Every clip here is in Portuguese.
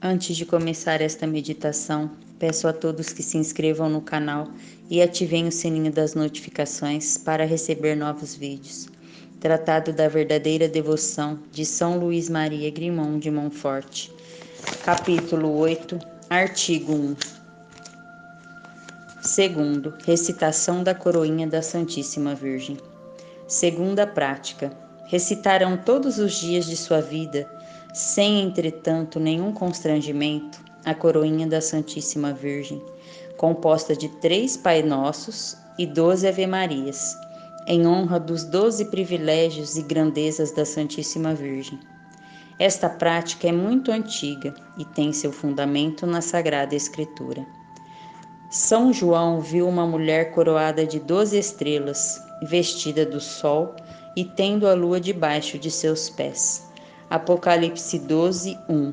Antes de começar esta meditação, peço a todos que se inscrevam no canal e ativem o sininho das notificações para receber novos vídeos. Tratado da verdadeira devoção de São Luís Maria Grimond de Montfort. Capítulo 8, artigo 1. Segundo, recitação da coroinha da Santíssima Virgem. Segunda prática. Recitarão todos os dias de sua vida, sem, entretanto, nenhum constrangimento, a coroinha da Santíssima Virgem, composta de 3 Pai Nossos e 12 Ave-Marias, em honra dos 12 privilégios e grandezas da Santíssima Virgem. Esta prática é muito antiga e tem seu fundamento na Sagrada Escritura. São João viu uma mulher coroada de 12 estrelas, vestida do sol e tendo a lua debaixo de seus pés. Apocalipse 12, 1.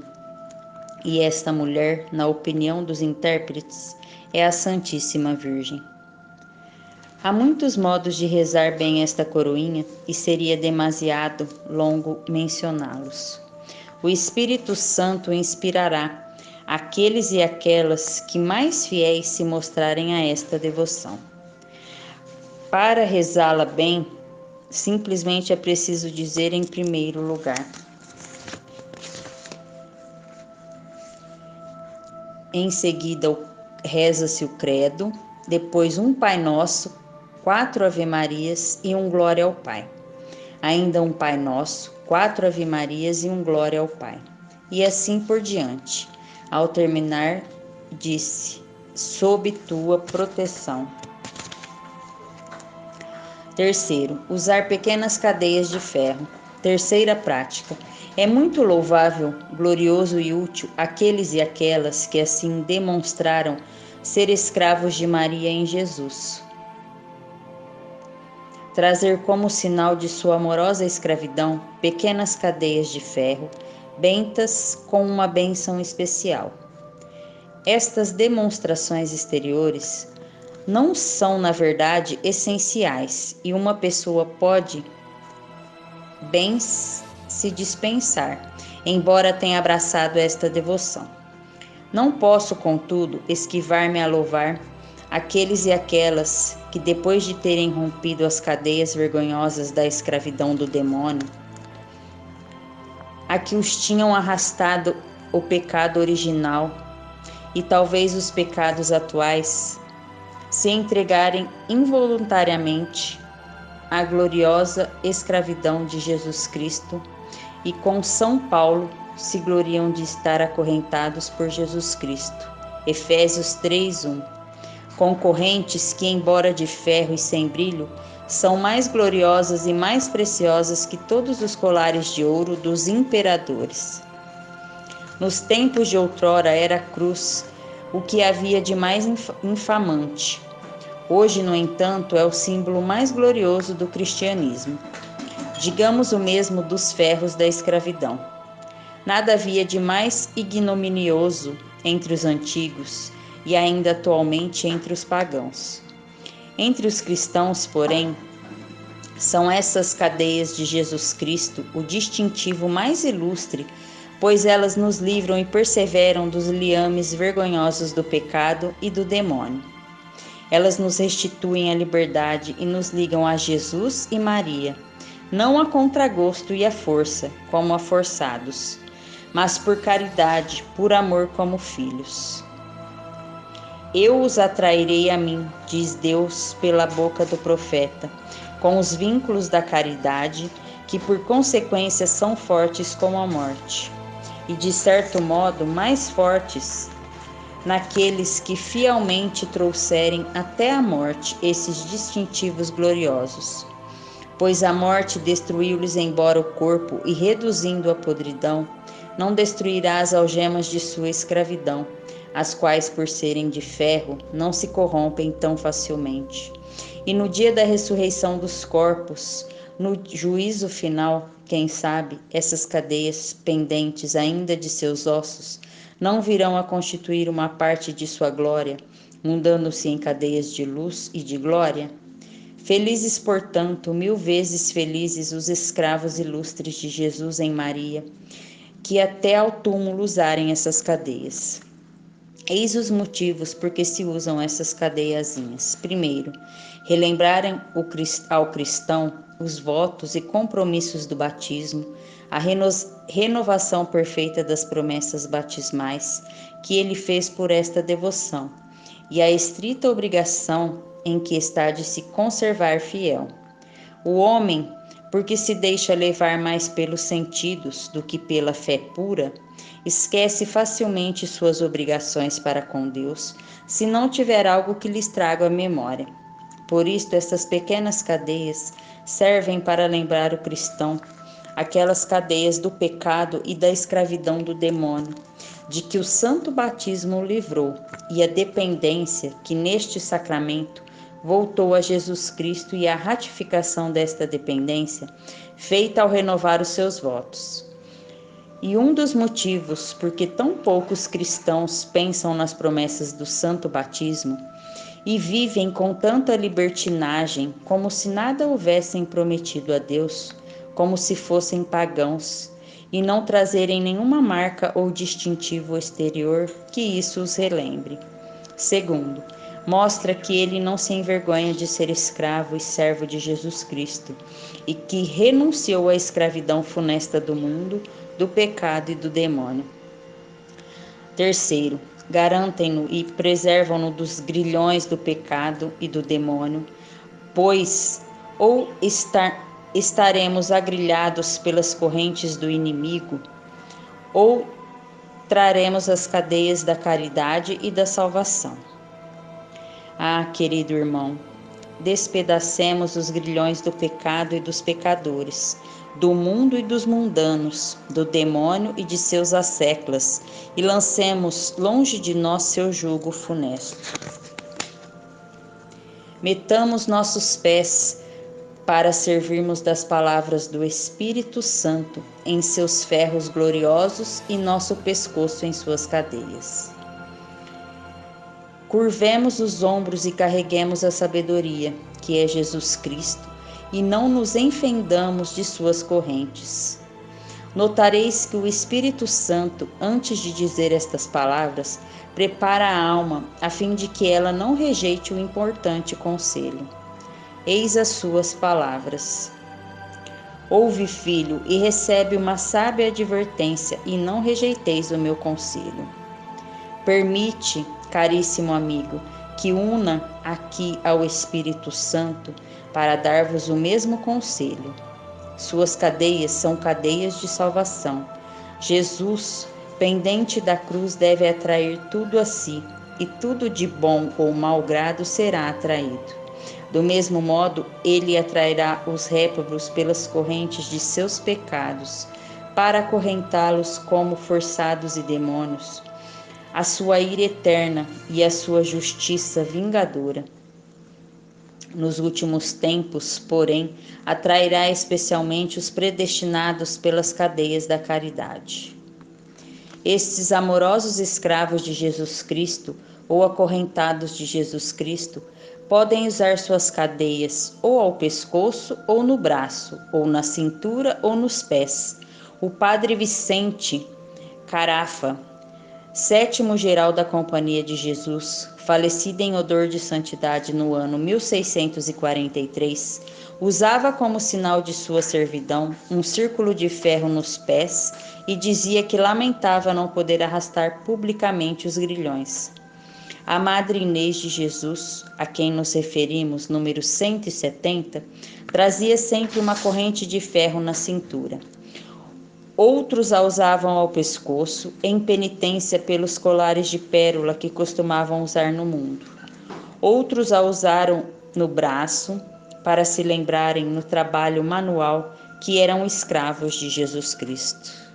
E esta mulher, na opinião dos intérpretes, é a Santíssima Virgem. Há muitos modos de rezar bem esta coroinha e seria demasiado longo mencioná-los. O Espírito Santo inspirará aqueles e aquelas que mais fiéis se mostrarem a esta devoção. Para rezá-la bem, simplesmente é preciso dizer em primeiro lugar: em seguida, reza-se o credo, depois um Pai Nosso, 4 Ave-Marias e um Glória ao Pai. Ainda um Pai Nosso, 4 Ave-Marias e um Glória ao Pai. E assim por diante. Ao terminar, disse: sob tua proteção. Terceiro, usar pequenas cadeias de ferro. Terceira prática. É muito louvável, glorioso e útil aqueles e aquelas que assim demonstraram ser escravos de Maria em Jesus. Trazer como sinal de sua amorosa escravidão pequenas cadeias de ferro, bentas com uma bênção especial. Estas demonstrações exteriores não são, na verdade, essenciais e uma pessoa pode bem se dispensar, embora tenha abraçado esta devoção. Não posso, contudo, esquivar-me a louvar aqueles e aquelas que, depois de terem rompido as cadeias vergonhosas da escravidão do demônio, a que os tinham arrastado o pecado original e talvez os pecados atuais, se entregarem involuntariamente à gloriosa escravidão de Jesus Cristo e com São Paulo se gloriam de estar acorrentados por Jesus Cristo. Efésios 3:1. Concorrentes que, embora de ferro e sem brilho, são mais gloriosas e mais preciosas que todos os colares de ouro dos imperadores. Nos tempos de outrora era a cruz o que havia de mais infamante. Hoje, no entanto, é o símbolo mais glorioso do cristianismo. Digamos o mesmo dos ferros da escravidão. Nada havia de mais ignominioso entre os antigos e ainda atualmente entre os pagãos. Entre os cristãos, porém, são essas cadeias de Jesus Cristo o distintivo mais ilustre, pois elas nos livram e perseveram dos liames vergonhosos do pecado e do demônio. Elas nos restituem a liberdade e nos ligam a Jesus e Maria, não a contragosto e a força, como a forçados, mas por caridade, por amor como filhos. Eu os atrairei a mim, diz Deus pela boca do profeta, com os vínculos da caridade, que por consequência são fortes como a morte, e de certo modo mais fortes naqueles que fielmente trouxerem até a morte esses distintivos gloriosos. Pois a morte destruiu-lhes embora o corpo e, reduzindo a podridão, não destruirá as algemas de sua escravidão, as quais, por serem de ferro, não se corrompem tão facilmente. E no dia da ressurreição dos corpos, no juízo final, quem sabe, essas cadeias pendentes ainda de seus ossos não virão a constituir uma parte de sua glória, mudando-se em cadeias de luz e de glória? Felizes, portanto, 1000 vezes felizes os escravos ilustres de Jesus em Maria, que até ao túmulo usarem essas cadeias. Eis os motivos por que se usam essas cadeiazinhas. Primeiro, relembrarem ao cristão os votos e compromissos do batismo, a renovação perfeita das promessas batismais que ele fez por esta devoção, e a estrita obrigação em que está de se conservar fiel. O homem, porque se deixa levar mais pelos sentidos do que pela fé pura, esquece facilmente suas obrigações para com Deus, se não tiver algo que lhes traga à memória. Por isto, estas pequenas cadeias servem para lembrar o cristão aquelas cadeias do pecado e da escravidão do demônio, de que o santo batismo o livrou, e a dependência que neste sacramento voltou a Jesus Cristo e a ratificação desta dependência, feita ao renovar os seus votos. E um dos motivos por que tão poucos cristãos pensam nas promessas do santo batismo e vivem com tanta libertinagem, como se nada houvessem prometido a Deus, como se fossem pagãos, e não trazerem nenhuma marca ou distintivo exterior que isso os relembre. Segundo, mostra que ele não se envergonha de ser escravo e servo de Jesus Cristo, e que renunciou à escravidão funesta do mundo, do pecado e do demônio. Terceiro, garantem-no e preservam-no dos grilhões do pecado e do demônio, pois ou estaremos agrilhados pelas correntes do inimigo, ou traremos as cadeias da caridade e da salvação. Ah, querido irmão, despedacemos os grilhões do pecado e dos pecadores, do mundo e dos mundanos, do demônio e de seus asseclas, e lancemos longe de nós seu jugo funesto. Metamos nossos pés para servirmos das palavras do Espírito Santo em seus ferros gloriosos e nosso pescoço em suas cadeias. Curvemos os ombros e carreguemos a sabedoria, que é Jesus Cristo, e não nos enfendamos de suas correntes. Notareis que o Espírito Santo, antes de dizer estas palavras, prepara a alma a fim de que ela não rejeite o importante conselho. Eis as suas palavras. Ouve, filho, e recebe uma sábia advertência, e não rejeiteis o meu conselho. Permite, caríssimo amigo, que una aqui ao Espírito Santo para dar-vos o mesmo conselho. Suas cadeias são cadeias de salvação. Jesus, pendente da cruz, deve atrair tudo a si, e tudo de bom ou mau grado será atraído. Do mesmo modo, ele atrairá os réprobos pelas correntes de seus pecados, para acorrentá-los como forçados e demônios, a sua ira eterna e a sua justiça vingadora. Nos últimos tempos, porém, atrairá especialmente os predestinados pelas cadeias da caridade. Estes amorosos escravos de Jesus Cristo, ou acorrentados de Jesus Cristo, podem usar suas cadeias ou ao pescoço, ou no braço, ou na cintura, ou nos pés. O padre Vicente Carafa, 7º geral da Companhia de Jesus, falecido em odor de santidade no ano 1643, usava como sinal de sua servidão um círculo de ferro nos pés e dizia que lamentava não poder arrastar publicamente os grilhões. A Madre Inês de Jesus, a quem nos referimos, número 170, trazia sempre uma corrente de ferro na cintura. Outros a usavam ao pescoço, em penitência pelos colares de pérola que costumavam usar no mundo. Outros a usaram no braço, para se lembrarem no trabalho manual que eram escravos de Jesus Cristo.